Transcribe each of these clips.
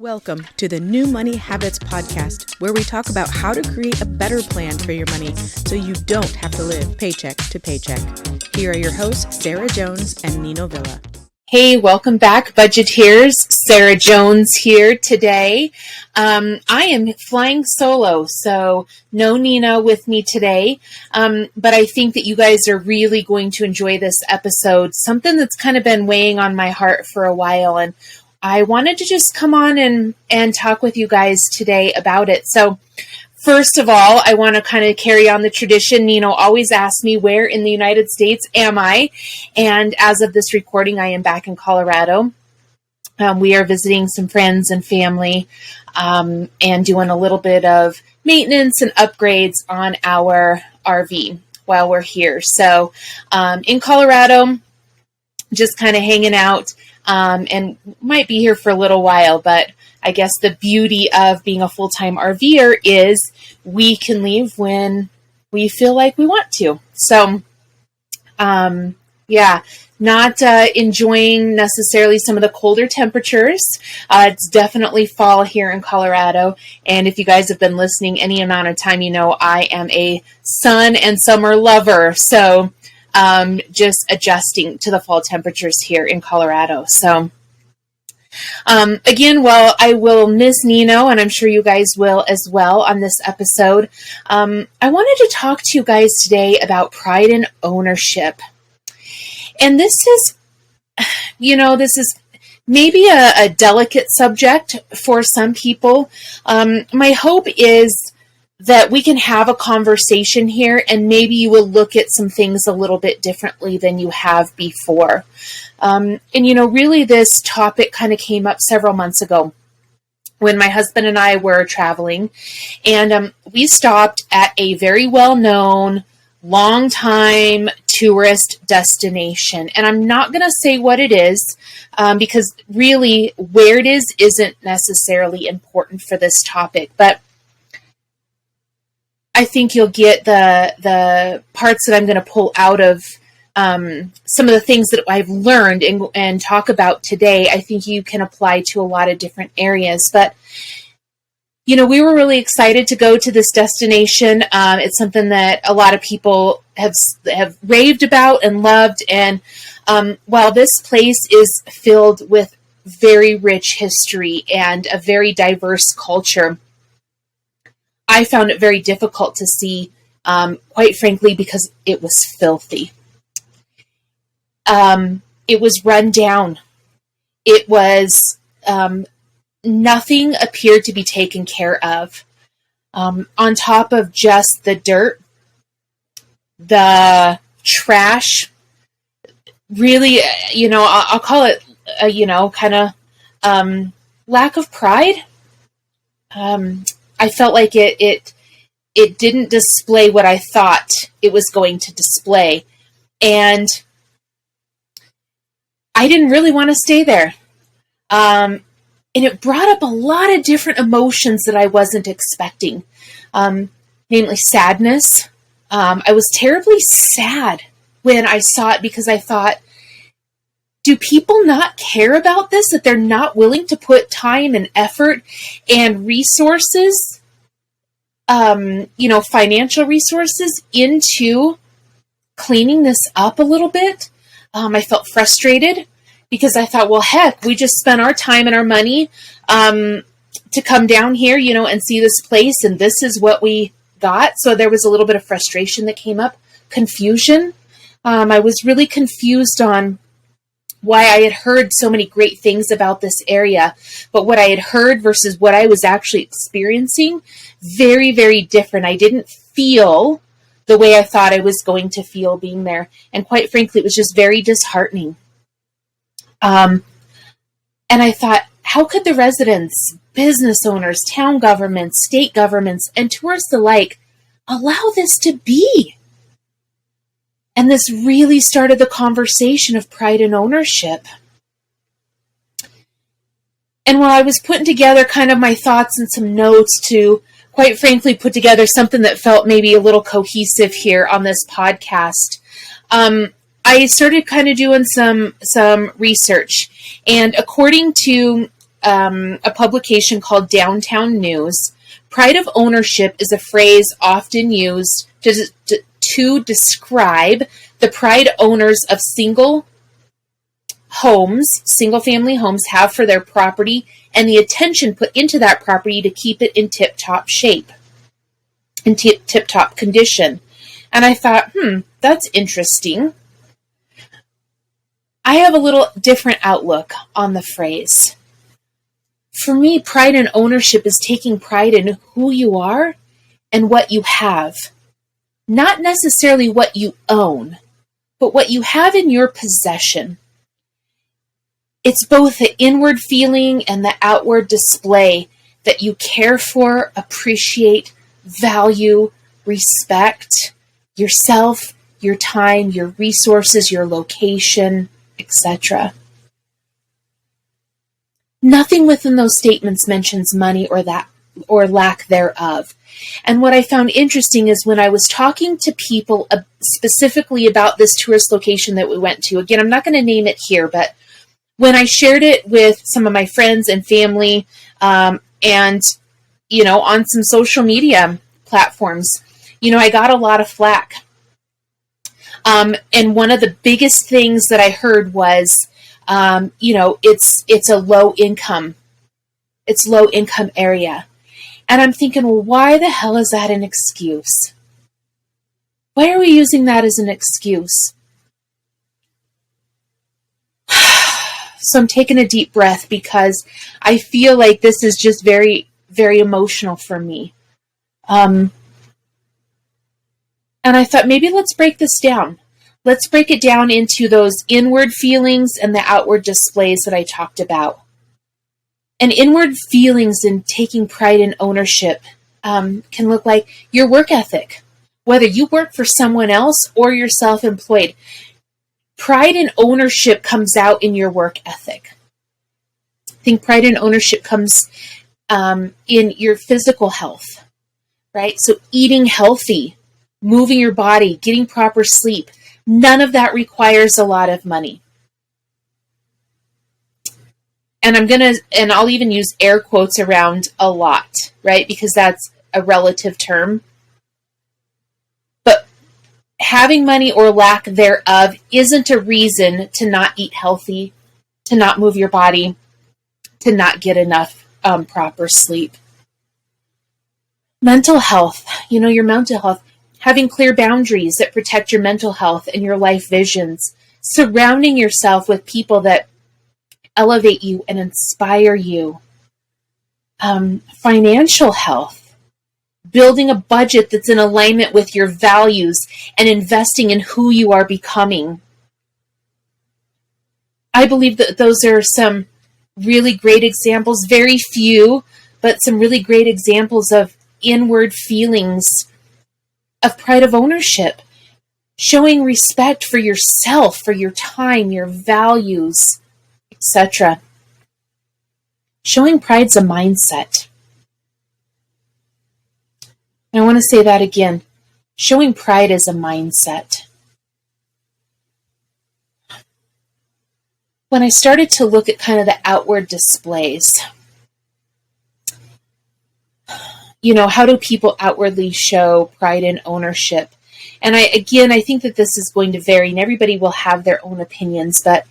Welcome to the New Money Habits Podcast, where we talk about how to create a better plan for your money so you don't have to live paycheck to paycheck. Here are your hosts, Sarah Jones and Nino Villa. Hey, welcome back, Budgeteers. Sarah Jones here today. I am flying solo, so no Nina with me today. But I think that you guys are really going to enjoy this episode, something that's kind of been weighing on my heart for a while. And I wanted to just come on and talk with you guys today about it. So first of all, I want to kind of carry on the tradition. Nino always asks me, where in the United States am I? And as of this recording, I am back in Colorado. We are visiting some friends and family and doing a little bit of maintenance and upgrades on our RV while we're here. So in Colorado, just kind of hanging out. And might be here for a little while, but I guess the beauty of being a full-time RVer is we can leave when we feel like we want to. So, not enjoying necessarily some of the colder temperatures. It's definitely fall here in Colorado. And if you guys have been listening any amount of time, you know I am a sun and summer lover. So, just adjusting to the fall temperatures here in Colorado. So, again, while I will miss Nino, and I'm sure you guys will as well on this episode, I wanted to talk to you guys today about pride and ownership. And this is, this is maybe a delicate subject for some people. My hope is that we can have a conversation here and maybe you will look at some things a little bit differently than you have before. Really this topic kind of came up several months ago when my husband and I were traveling, and we stopped at a very well-known, long-time tourist destination. And I'm not going to say what it is because really where it is isn't necessarily important for this topic, but I think you'll get the parts that I'm going to pull out of some of the things that I've learned and talk about today. I think you can apply to a lot of different areas. But, we were really excited to go to this destination. It's something that a lot of people have raved about and loved. And while this place is filled with very rich history and a very diverse culture, I found it very difficult to see, quite frankly, because it was filthy. It was run down. It was, nothing appeared to be taken care of. On top of just the dirt, the trash, really, I'll call it, kind of lack of pride. I felt like it didn't display what I thought it was going to display. And I didn't really want to stay there. And it brought up a lot of different emotions that I wasn't expecting. Namely sadness. I was terribly sad when I saw it because I thought, do people not care about this? That they're not willing to put time and effort and resources, financial resources into cleaning this up a little bit? I felt frustrated because I thought, well, heck, we just spent our time and our money to come down here, and see this place, and this is what we got. So there was a little bit of frustration that came up, confusion. I was really confused on why I had heard so many great things about this area, but what I had heard versus what I was actually experiencing, very, very different. I didn't feel the way I thought I was going to feel being there. And quite frankly, it was just very disheartening. And I thought, how could the residents, business owners, town governments, state governments, and tourists alike allow this to be? And this really started the conversation of pride and ownership. And while I was putting together kind of my thoughts and some notes to, quite frankly, put together something that felt maybe a little cohesive here on this podcast, I started kind of doing some research. And according to a publication called Downtown News. Pride of ownership is a phrase often used to describe the pride owners of single family homes have for their property and the attention put into that property to keep it in tip-top shape, in tip-top condition. And I thought, that's interesting. I have a little different outlook on the phrase. For me, pride and ownership is taking pride in who you are and what you have. Not necessarily what you own, but what you have in your possession. It's both the inward feeling and the outward display that you care for, appreciate, value, respect yourself, your time, your resources, your location, etc. Nothing within those statements mentions money or lack thereof. And what I found interesting is when I was talking to people specifically about this tourist location that we went to, again, I'm not going to name it here, but when I shared it with some of my friends and family, and, on some social media platforms, I got a lot of flack. And one of the biggest things that I heard was, it's a low income area. And I'm thinking, well, why the hell is that an excuse? Why are we using that as an excuse? So I'm taking a deep breath because I feel like this is just very, very emotional for me. And I thought maybe let's break this down. Let's break it down into those inward feelings and the outward displays that I talked about. And inward feelings and taking pride in ownership can look like your work ethic, whether you work for someone else or you're self-employed. Pride and ownership comes out in your work ethic. I think pride and ownership comes in your physical health, right? So eating healthy, moving your body, getting proper sleep, none of that requires a lot of money. And I'll even use air quotes around a lot, right? Because that's a relative term. But having money or lack thereof isn't a reason to not eat healthy, to not move your body, to not get enough proper sleep. Mental health, your mental health, having clear boundaries that protect your mental health and your life visions, surrounding yourself with people that elevate you and inspire you. Financial health, building a budget that's in alignment with your values and investing in who you are becoming. I believe that those are some really great examples, very few, but some really great examples of inward feelings of pride of ownership, showing respect for yourself, for your time, your values, etc. Showing pride's a mindset. And I want to say that again. Showing pride is a mindset. When I started to look at kind of the outward displays, how do people outwardly show pride and ownership? And I think that this is going to vary and everybody will have their own opinions, but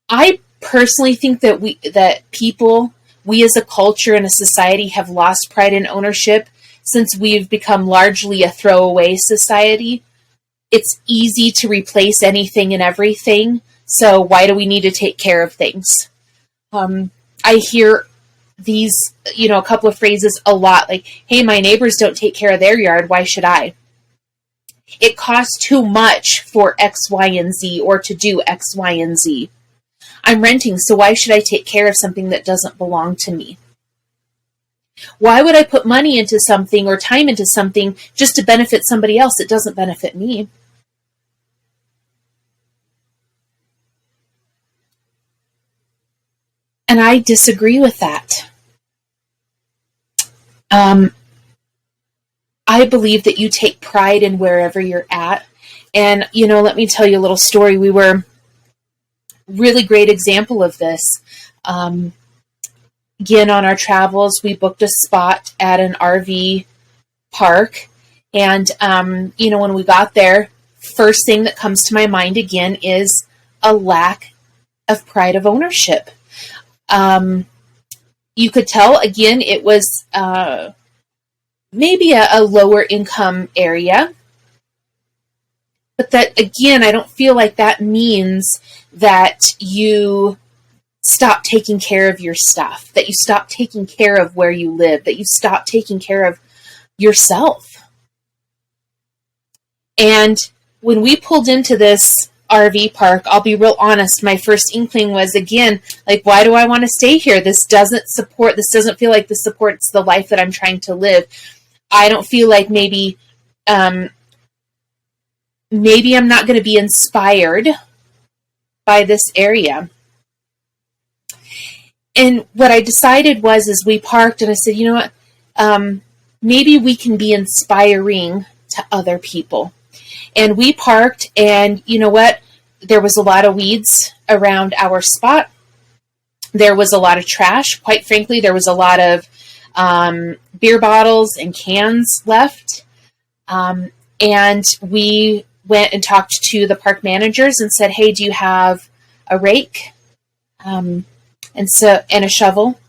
I personally think that we as a culture and a society have lost pride and ownership since we've become largely a throwaway society. It's easy to replace anything and everything, so why do we need to take care of things? I hear these, a couple of phrases a lot, like, hey, my neighbors don't take care of their yard, why should I? It costs too much for X, Y, and Z, or to do X, Y, and Z. I'm renting, so why should I take care of something that doesn't belong to me? Why would I put money into something or time into something just to benefit somebody else that doesn't benefit me? And I disagree with that. I believe that you take pride in wherever you're at. And, let me tell you a little story. We were really great example of this. again, on our travels, we booked a spot at an RV park. And, when we got there, first thing that comes to my mind again is a lack of pride of ownership. You could tell, again, it was maybe a lower income area. But that, again, I don't feel like that means that you stop taking care of your stuff, that you stop taking care of where you live, that you stop taking care of yourself. And when we pulled into this RV park, I'll be real honest, my first inkling was, again, like, why do I want to stay here? This doesn't feel like this supports the life that I'm trying to live. I don't feel like maybe I'm not going to be inspired by this area. And what I decided was, as we parked, and I said, you know what, maybe we can be inspiring to other people. And we parked, and you know what? There was a lot of weeds around our spot. There was a lot of trash. Quite frankly, there was a lot of beer bottles and cans left. And we went and talked to the park managers and said, hey, do you have a rake? And a shovel.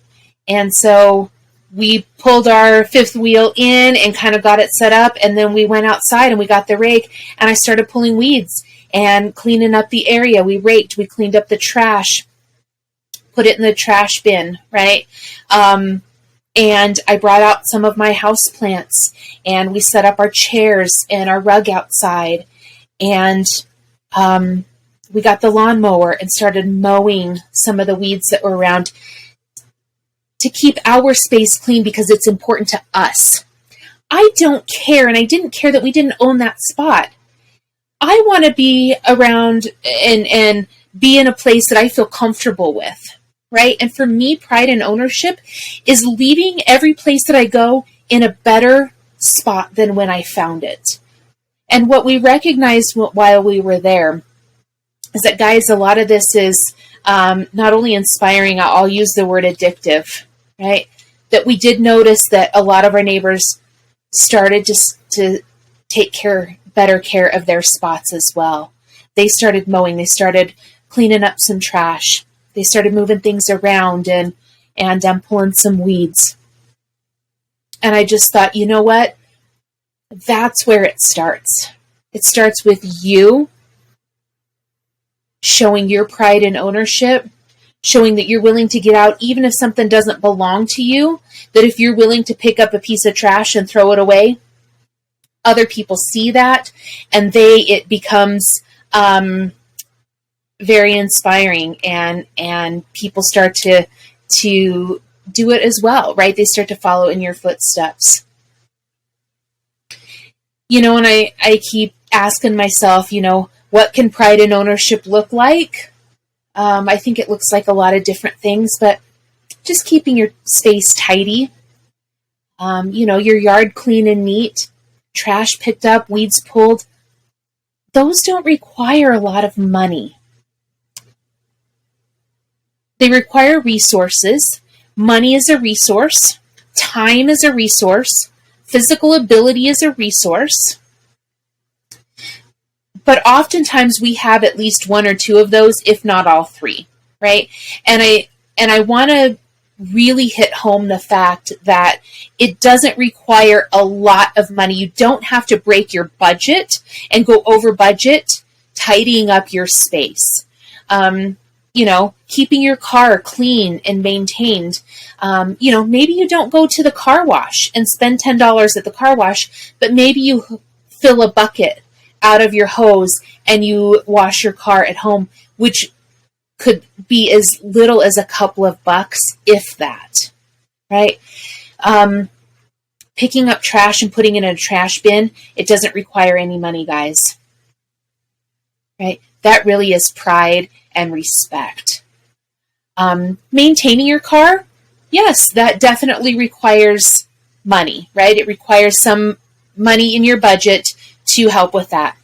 And so we pulled our fifth wheel in and kind of got it set up. And then we went outside and we got the rake, and I started pulling weeds and cleaning up the area. We raked, we cleaned up the trash, put it in the trash bin, right? And I brought out some of my house plants, and we set up our chairs and our rug outside. And we got the lawnmower and started mowing some of the weeds that were around to keep our space clean, because it's important to us. I don't care, and I didn't care that we didn't own that spot. I want to be around and be in a place that I feel comfortable with, right? And for me, pride and ownership is leaving every place that I go in a better spot than when I found it. And what we recognized while we were there is that, guys, a lot of this is not only inspiring, I'll use the word addictive, right? That we did notice that a lot of our neighbors started to take better care of their spots as well. They started mowing, they started cleaning up some trash, they started moving things around and pulling some weeds. And I just thought, you know what? That's where it starts. It starts with you showing your pride and ownership, showing that you're willing to get out, even if something doesn't belong to you, that if you're willing to pick up a piece of trash and throw it away, other people see that, and it becomes very inspiring, and people start to do it as well, right? They start to follow in your footsteps. And I keep asking myself, what can pride and ownership look like? I think it looks like a lot of different things, but just keeping your space tidy, your yard clean and neat, trash picked up, weeds pulled. Those don't require a lot of money. They require resources. Money is a resource. Time is a resource. Physical ability is a resource. But oftentimes we have at least one or two of those, if not all three, right? And I want to really hit home the fact that it doesn't require a lot of money. You don't have to break your budget and go over budget tidying up your space. Keeping your car clean and maintained. Maybe you don't go to the car wash and spend $10 at the car wash, but maybe you fill a bucket out of your hose and you wash your car at home, which could be as little as a couple of bucks, if that, right? Picking up trash and putting it in a trash bin, it doesn't require any money, guys, right? That really is pride and respect. Maintaining your car, yes, that definitely requires money, right? It requires some money in your budget to help with that.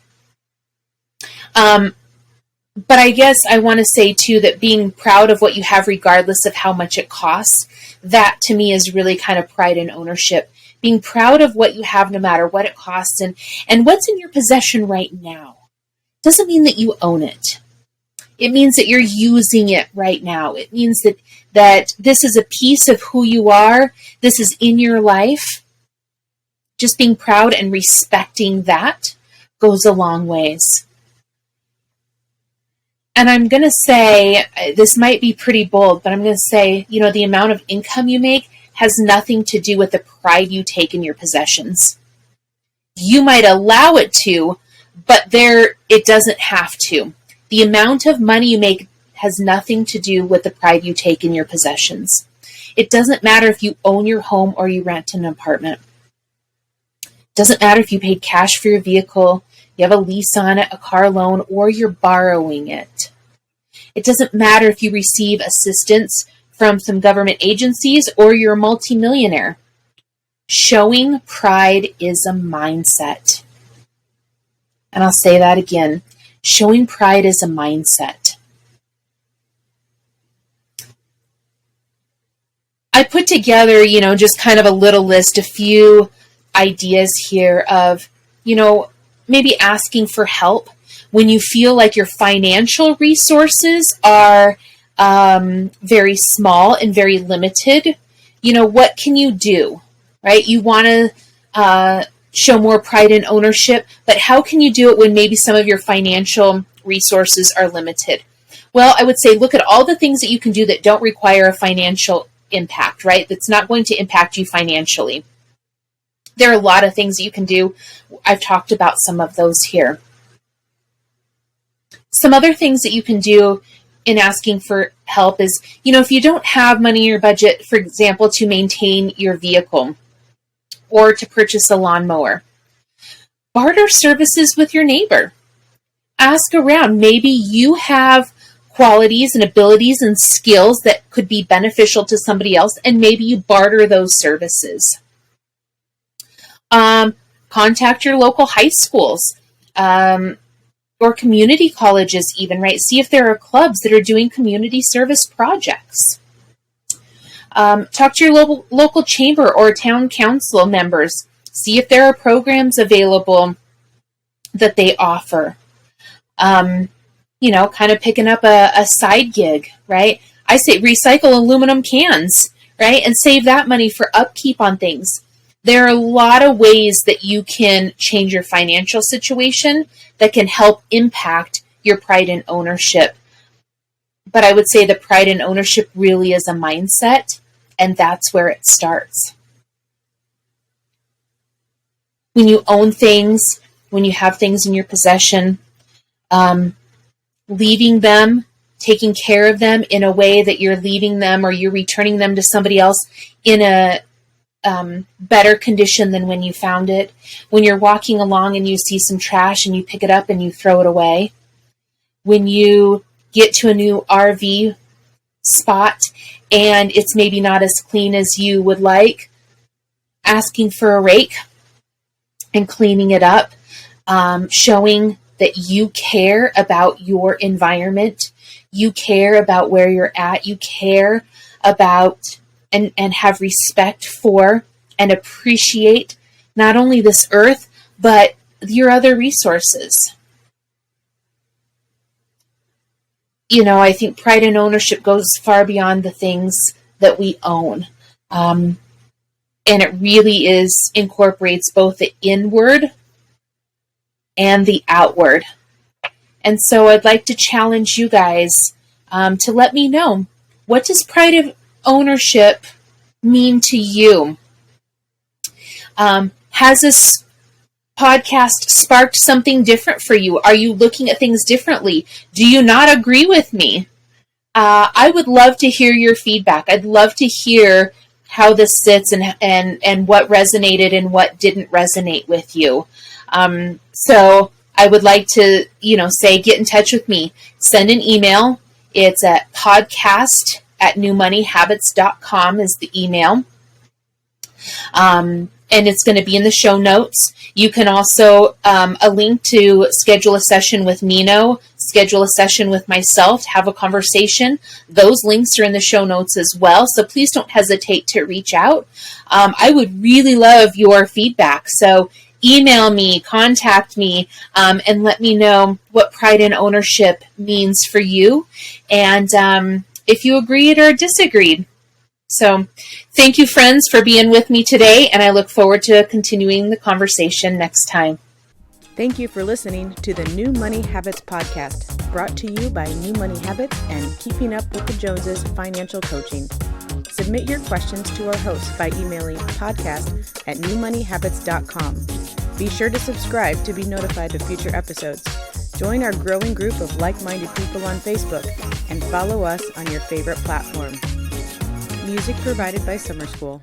But I guess I want to say too that being proud of what you have, regardless of how much it costs, that to me is really kind of pride and ownership. Being proud of what you have, no matter what it costs, and what's in your possession right now. Doesn't mean that you own it. It means that you're using it right now. It means that this is a piece of who you are. This is in your life. Just being proud and respecting that goes a long ways. And I'm going to say, this might be pretty bold, but I'm going to say, the amount of income you make has nothing to do with the pride you take in your possessions. You might allow it to, but it doesn't have to. The amount of money you make has nothing to do with the pride you take in your possessions. It doesn't matter if you own your home or you rent an apartment. It doesn't matter if you paid cash for your vehicle, you have a lease on it, a car loan, or you're borrowing it. It doesn't matter if you receive assistance from some government agencies or you're a multimillionaire. Showing pride is a mindset. And I'll say that again. Showing pride is a mindset. I put together, just kind of a little list, a few ideas here of, maybe asking for help when you feel like your financial resources are very small and very limited. What can you do, right? You want to show more pride and ownership, but how can you do it when maybe some of your financial resources are limited? Well, I would say look at all the things that you can do that don't require a financial impact, right? That's not going to impact you financially. There are a lot of things that you can do. I've talked about some of those here. Some other things that you can do in asking for help is, if you don't have money in your budget, for example, to maintain your vehicle or to purchase a lawnmower, barter services with your neighbor. Ask around. Maybe you have qualities and abilities and skills that could be beneficial to somebody else, and maybe you barter those services. Contact your local high schools or community colleges even, right? See if there are clubs that are doing community service projects. Talk to your local chamber or town council members. See if there are programs available that they offer. Kind of picking up a side gig, right? I say recycle aluminum cans, right? And save that money for upkeep on things. There are a lot of ways that you can change your financial situation that can help impact your pride and ownership. But I would say the pride and ownership really is a mindset, and that's where it starts. When you own things, when you have things in your possession, leaving them, taking care of them in a way that you're leaving them or you're returning them to somebody else in a better condition than when you found it. When you're walking along and you see some trash and you pick it up and you throw it away. When you get to a new RV spot and it's maybe not as clean as you would like, asking for a rake and cleaning it up, showing that you care about your environment, you care about where you're at, you care about and have respect for and appreciate not only this earth, but your other resources. I think pride and ownership goes far beyond the things that we own. And it really incorporates both the inward and the outward. And so I'd like to challenge you guys to let me know, what does pride of ownership mean to you? Has this podcast sparked something different for you? Are you looking at things differently? Do you not agree with me? I would love to hear your feedback. I'd love to hear how this sits and what resonated and what didn't resonate with you. So I would like to, say, get in touch with me. Send an email. It's at podcast@newmoneyhabits.com is the email. And it's going to be in the show notes. You can also, a link to schedule a session with Nino, schedule a session with myself, have a conversation, those links are in the show notes as well. So please don't hesitate to reach out. I would really love your feedback. So email me, contact me, and let me know what pride and ownership means for you, and if you agreed or disagreed. So thank you, friends, for being with me today, and I look forward to continuing the conversation next time. Thank you for listening to the New Money Habits podcast, brought to you by New Money Habits and Keeping Up with the Joneses Financial Coaching. Submit your questions to our host by emailing podcast@newmoneyhabits.com. Be sure to subscribe to be notified of future episodes. Join our growing group of like-minded people on Facebook and follow us on your favorite platform. Music provided by Summer School.